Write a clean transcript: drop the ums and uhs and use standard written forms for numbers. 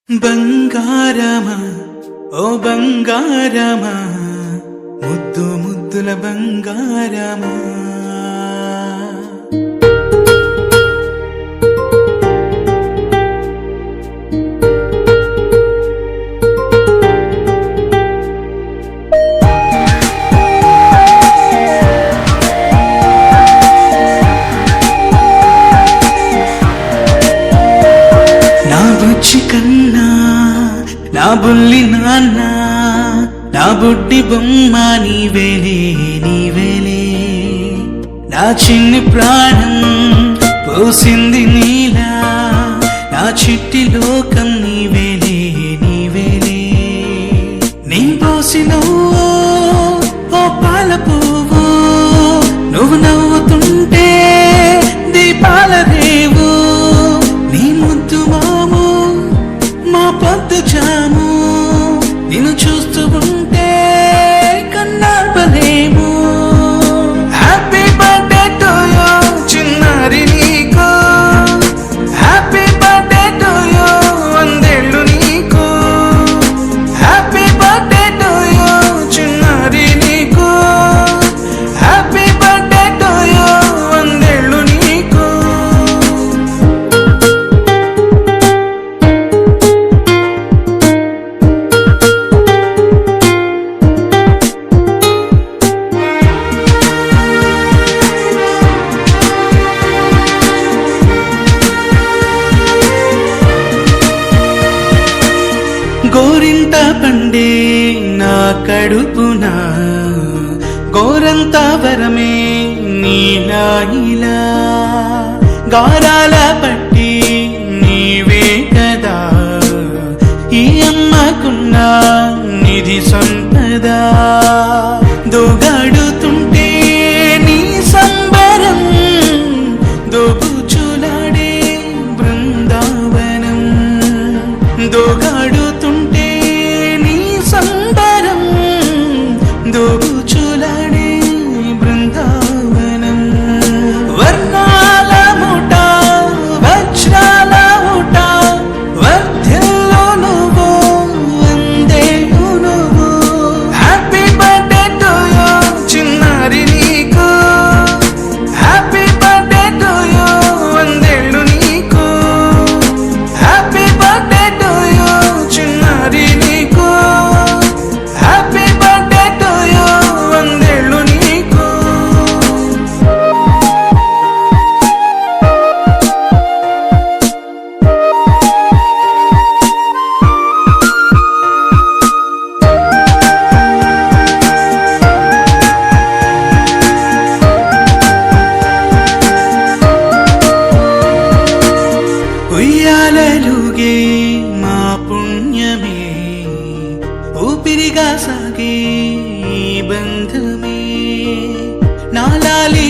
బంగారమా ఓ బంగారమా ముద్దు ముద్దుల బంగారమా నా బుజ్జి కన్నా నా బుల్లి నాన్న నా బుడ్డి బొమ్మ నీవేలే నీవేలే నా చిన్ని ప్రాణం పోసింది నీలా నా చిట్టి లోకం నీవేలే నీవేలే నీ పోసిన ఓ పాల పువ్వు నువ్వు నవ్వుతుంటే దీపాల రేవు నీ ముద్దు మాము మా పొద్దు జాము నిన్ను చూస్తూ ఉంటే కన్నార్పలేము. హ్యాపీ బర్త్డే టు యూ చిన్నారి నీకు, హ్యాపీ బర్త్డే టు యూ వందేళ్ళు నీకు, హ్యాపీ బర్త్డే టు యూ చిన్నారి నీకు, హ్యాపీ బర్త్డే టు యూ వందేళ్ళు నీకు. గోరింట పండే నా కడుపున గోరంత వరమే నీలా నీలా గారాల పట్టి నీవే కదా ఈ అమ్మకున్న నిధి సంపద దోగాడుతుంటే నీ సంబరం దోబుచులాడే బృందావనం దోగాడుతుంటే నీ సంబరం దోబుచులాడే బృందావనం వర్ణాల ముఠ వజ్రాల ముఠ వర్ధిల్లు నువ్వు వందేళ్ళు నువ్వు. హ్యాపీ బర్త్డే టు యూ చిన్నారి నీకు, హ్యాపీ బర్త్డే టు యూ వందేళ్ళు నీకు, హ్యాపీ బర్త్డే టు యూ చిన్నారి నీకు, హ్యాపీ బర్త్డే టు యూ వందేళ్ళు నీకు. ఉయ్యాలలుగే మా పుణ్యమే ఊపిరిగా సాగే ఈ బంధమే నాలాలి